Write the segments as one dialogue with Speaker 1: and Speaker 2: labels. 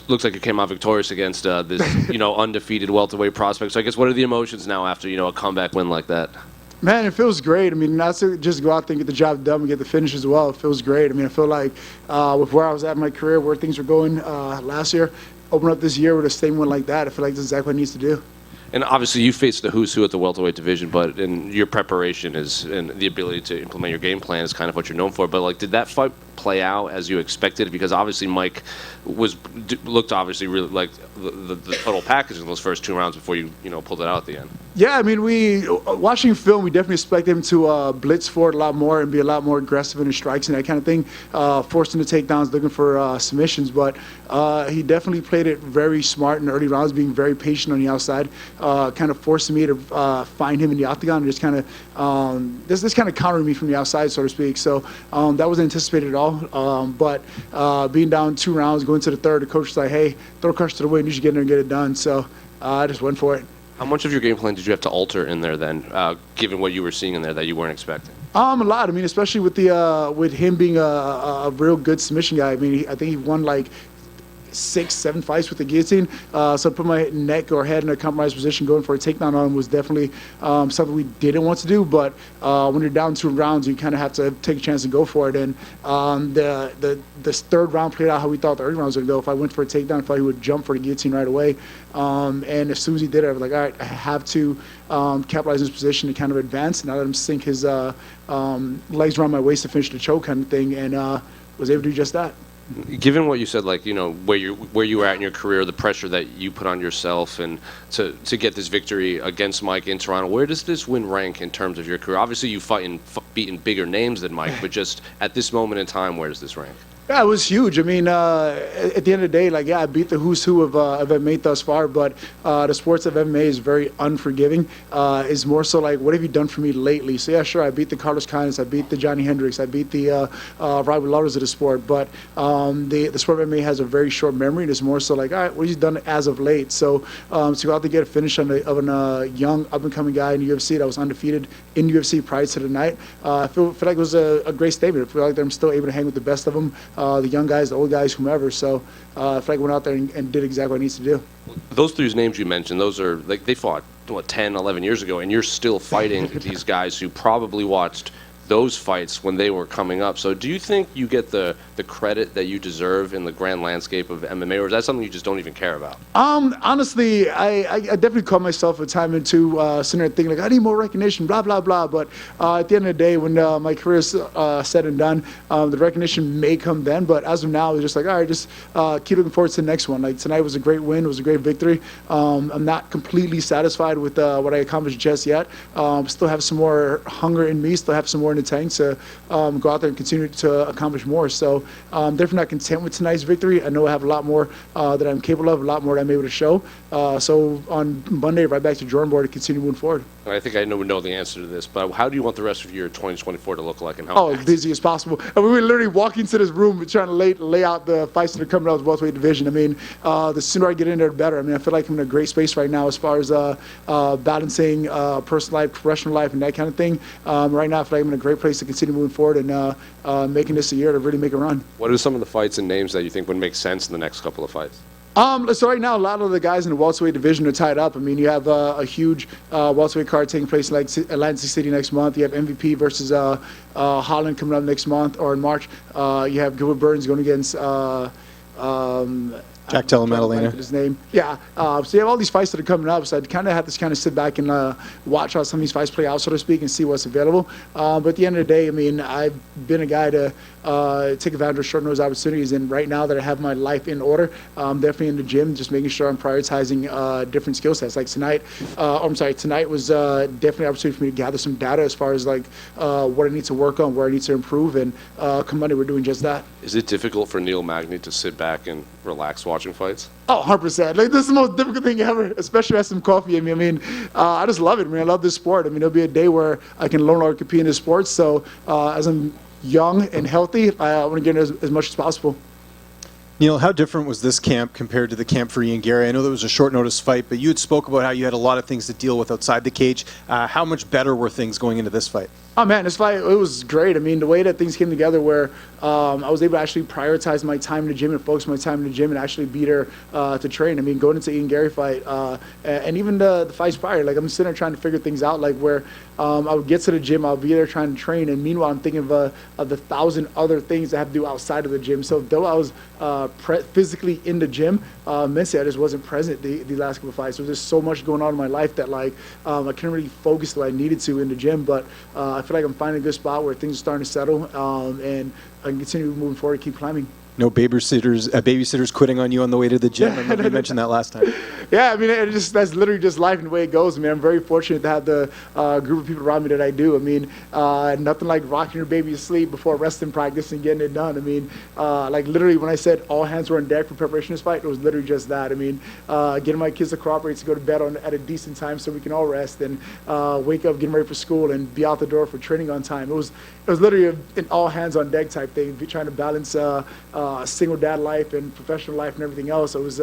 Speaker 1: looks like you came out victorious against this, undefeated welterweight prospect. So I guess what are the emotions now after, a comeback win like that?
Speaker 2: Man, it feels great. I mean, not to just go out there and get the job done and get the finish as well. It feels great. I mean, I feel like with where I was at in my career, where things were going last year, open up this year with a statement win like that, I feel like that's exactly what it needs to do.
Speaker 1: And obviously, you faced the who's who at the welterweight division, but in your preparation and the ability to implement your game plan is kind of what you're known for. But did that fight play out as you expected? Because obviously, Mike looked obviously really like the total package in those first 2 rounds before you pulled it out at the end.
Speaker 2: Yeah, I mean, watching film, we definitely expect him to blitz forward a lot more and be a lot more aggressive in his strikes and that kind of thing, forcing the takedowns, looking for submissions. But he definitely played it very smart in the early rounds, being very patient on the outside, kind of forcing me to find him in the octagon and just kind of this kind of countering me from the outside, so to speak. So that wasn't anticipated at all. But being down 2 rounds, going to the third, the coach was like, "Hey, throw a crush to the wind. You should get in there and get it done." So I just went for it.
Speaker 1: How much of your game plan did you have to alter in there then, given what you were seeing in there that you weren't expecting?
Speaker 2: A lot. I mean, especially with him being a real good submission guy. I mean, I think he won 6, 7 fights with the guillotine. So put my neck or head in a compromised position, going for a takedown on him was definitely something we didn't want to do. But when you're down 2 rounds, you kind of have to take a chance and go for it. And the third round played out how we thought the early round was going to go. If I went for a takedown, I thought he would jump for the guillotine right away. And as soon as he did it, I was like, all right, I have to capitalize his position to kind of advance, and I let him sink his legs around my waist to finish the choke kind of thing, and was able to do just that.
Speaker 1: Given what you said, where you were at in your career, the pressure that you put on yourself, and to get this victory against Mike in Toronto, where does this win rank in terms of your career? Obviously, you beaten bigger names than Mike, but just at this moment in time, where does this rank?
Speaker 2: Yeah, it was huge. I mean, at the end of the day, I beat the who's who of MMA thus far, but the sports of MMA is very unforgiving. It's more so what have you done for me lately? So yeah, sure, I beat the Carlos Canes, I beat the Johnny Hendricks, I beat the Robert Lauders of the sport, but the sport of MMA has a very short memory, and it's more so all right, what have you done as of late? So to go out to get a finish of a young, up-and-coming guy in the UFC that was undefeated in UFC prior to the night, I feel like it was a great statement. I feel like I'm still able to hang with the best of them. The young guys, the old guys, whomever. So I feel like I went out there and did exactly what I needs to do.
Speaker 1: Those 3 names you mentioned, those are they fought 10, 11 years ago, and you're still fighting these guys who probably watched those fights when they were coming up. So do you think you get the credit that you deserve in the grand landscape of MMA, or is that something you just don't even care about?
Speaker 2: Honestly, I definitely call myself a time into sitting there thinking I need more recognition, blah, blah, blah. But at the end of the day, when my career is said and done, the recognition may come then. But as of now, it's just all right, just keep looking forward to the next one. Tonight was a great win. It was a great victory. I'm not completely satisfied with what I accomplished just yet. Still have some more hunger in me, still have some more in the tank to go out there and continue to accomplish more. So definitely not content with tonight's victory. I know I have a lot more that I'm capable of, a lot more that I'm able to show. So on Monday, right back to drawing board to continue moving forward.
Speaker 1: I think I know the answer to this, but how do you want the rest of your 2024 to look like? And how
Speaker 2: as busy as possible. I mean, we were literally walking into this room trying to lay out the fights that are coming out of the welterweight division. I mean, the sooner I get in there, the better. I mean, I feel like I'm in a great space right now as far as balancing personal life, professional life, and that kind of thing. Right now, I feel like I'm in a great place to continue moving forward and making this a year to really make a run.
Speaker 1: What are some of the fights and names that you think would make sense in the next couple of fights?
Speaker 2: So right now, a lot of the guys in the welterweight division are tied up. I mean, you have a huge welterweight card taking place in Atlantic City next month. You have MVP versus Holland coming up next month or in March. You have Gilbert Burns going against
Speaker 3: Jack Della
Speaker 2: his name. Yeah. So you have all these fights that are coming up. So I kind of have to sit back and watch how some of these fights play out, so to speak, and see what's available. But at the end of the day, I mean, I've been a guy to take advantage of short-notice opportunities. And right now that I have my life in order, I'm definitely in the gym, just making sure I'm prioritizing different skill sets. Like tonight, tonight was definitely an opportunity for me to gather some data as far as what I need to work on, where I need to improve. And come Monday, we're doing just that.
Speaker 1: Is it difficult for Neil Magny to sit back and relax watching fights?
Speaker 2: Oh, 100%. This is the most difficult thing ever, especially with some coffee. I mean, I just love it, man. I love this sport. I mean, there'll be a day where I can learn how to compete in this sport. So as I'm young and healthy, I want to get in as much as possible.
Speaker 3: Neil, how different was this camp compared to the camp for Ian Gary? I know there was a short notice fight, but you had spoke about how you had a lot of things to deal with outside the cage. How much better were things going into this fight?
Speaker 2: Oh man, this fight, it was great. I mean, the way that things came together where I was able to actually prioritize my time in the gym and focus my time in the gym and actually beat her to train. I mean, going into Ian Gary fight and even the fights prior, like I'm sitting there trying to figure things out, like where I would get to the gym, I'll be there trying to train, and meanwhile I'm thinking of the 1,000 other things I have to do outside of the gym. So though I was physically in the gym, mentally I just wasn't present the last couple of fights. There was just so much going on in my life that like I couldn't really focus the way I needed to in the gym, but I feel like I'm finding a good spot where things are starting to settle, and I can continue moving forward, keep climbing.
Speaker 3: No babysitters quitting on you on the way to the gym. I remember you mentioned that last time.
Speaker 2: Yeah, I mean, that's literally just life and the way it goes, man. I'm very fortunate to have the group of people around me that I do. I mean, nothing like rocking your baby to sleep before resting practice and getting it done. I mean, like literally when I said all hands were on deck for preparation of this fight, it was literally just that. I mean, getting my kids to cooperate to go to bed at a decent time so we can all rest and wake up, getting ready for school, and be out the door for training on time. It was literally an all hands on deck type thing, trying to balance single dad life and professional life and everything else. It was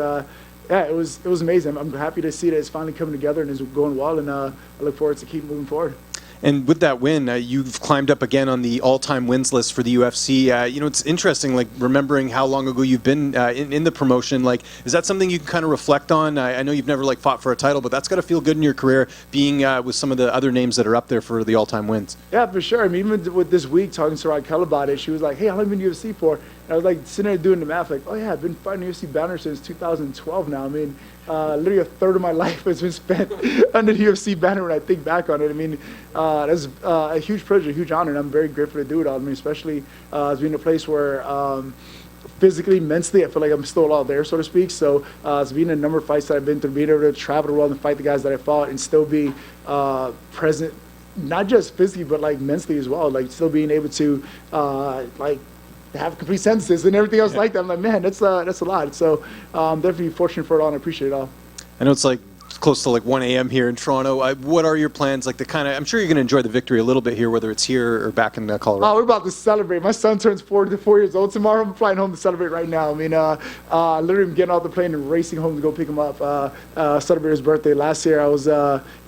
Speaker 2: it was amazing. I'm happy to see that it's finally coming together and is going well, and I look forward to keep moving forward.
Speaker 3: And with that win, you've climbed up again on the all-time wins list for the UFC. It's interesting, like remembering how long ago you've been in the promotion. Like, is that something you can kind of reflect on? I know you've never fought for a title, but that's got to feel good in your career, being with some of the other names that are up there for the all-time wins. Yeah,
Speaker 2: for sure. I mean, even with this week talking to Raquel about it, she was like, "Hey, how long have you been in UFC for?" And I was like sitting there doing the math, like, "Oh yeah, I've been fighting UFC banner since 2012 now." I mean, literally a third of my life has been spent under the UFC banner when I think back on it. I mean, that's a huge privilege, a huge honor, and I'm very grateful to do it all. I mean, especially as being in a place where physically, mentally, I feel like I'm still all there, so to speak. So it's being a number of fights that I've been through, being able to travel the world and fight the guys that I fought and still be present, not just physically, but like mentally as well. Like still being able to like have complete sentences and everything else like that. I'm like, man, that's a lot. So definitely fortunate for it all, and I appreciate it all.
Speaker 3: I know it's like close to like 1 a.m. here in Toronto. What are your plans? Like I'm sure you're going to enjoy the victory a little bit here, whether it's here or back in Colorado.
Speaker 2: Oh, we're about to celebrate. My son turns 4 years old tomorrow. I'm flying home to celebrate right now. I mean, literally I'm getting off the plane and racing home to go pick him up, celebrate his birthday. Last year I was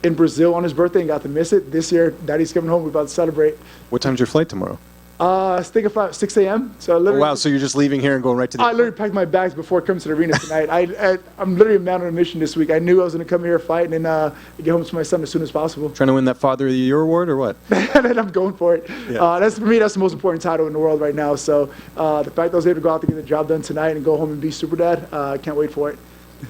Speaker 2: in Brazil on his birthday and got to miss it. This year, Daddy's coming home. We're about to celebrate.
Speaker 3: What time's your flight tomorrow?
Speaker 2: I think about 6 a.m. So literally,
Speaker 3: wow, so you're just leaving here and going right to the
Speaker 2: I literally packed my bags before coming to the arena tonight. I'm literally a man on a mission this week. I knew I was going to come here, fight, and then get home to my son as soon as possible.
Speaker 3: Trying to win that Father of the Year award or what?
Speaker 2: And I'm going for it.
Speaker 3: Yeah.
Speaker 2: For me, that's the most important title in the world right now. So the fact that I was able to go out to get the job done tonight and go home and be super dad, I can't wait for it.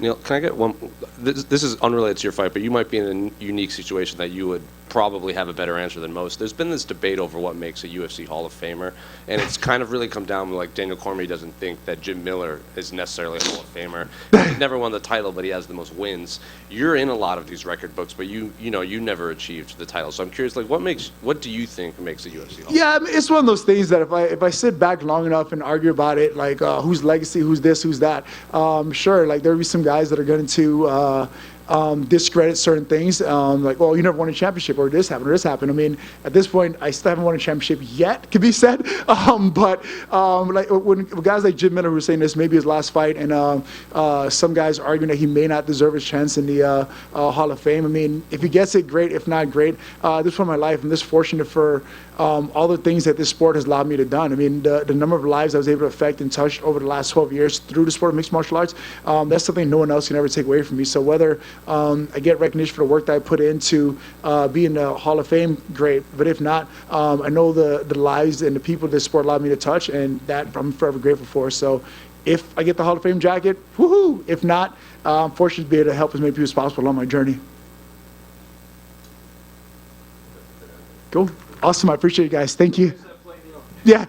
Speaker 1: Neil, can I get one? This is unrelated to your fight, but you might be in a unique situation that you would probably have a better answer than most. There's been this debate over what makes a UFC Hall of Famer, and it's kind of really come down to like Daniel Cormier doesn't think that Jim Miller is necessarily a Hall of Famer. He never won the title, but he has the most wins. You're in a lot of these record books, but you never achieved the title. So I'm curious, like, what do you think makes a UFC Hall?
Speaker 2: Yeah, I mean, it's one of those things that if I sit back long enough and argue about it, like who's legacy, who's this, who's that, sure, like there'll be some guys that are going to discredit certain things, like, well, you never won a championship, or this happened, or this happened. I mean, at this point, I still haven't won a championship yet, could be said. But like when guys like Jim Miller were saying this, maybe his last fight, and some guys arguing that he may not deserve his chance in the Hall of Fame. I mean, if he gets it, great. If not, great. This point in my life, I'm just fortunate for all the things that this sport has allowed me to done. I mean, the number of lives I was able to affect and touch over the last 12 years through the sport of mixed martial arts, that's something no one else can ever take away from me. So whether I get recognition for the work that I put into being the Hall of Fame, great. But if not, I know the lives and the people this sport allowed me to touch, and that I'm forever grateful for. So if I get the Hall of Fame jacket, woohoo! If not, I'm fortunate to be able to help as many people as possible along my journey. Cool. Awesome. I appreciate you guys. Thank you. Yeah.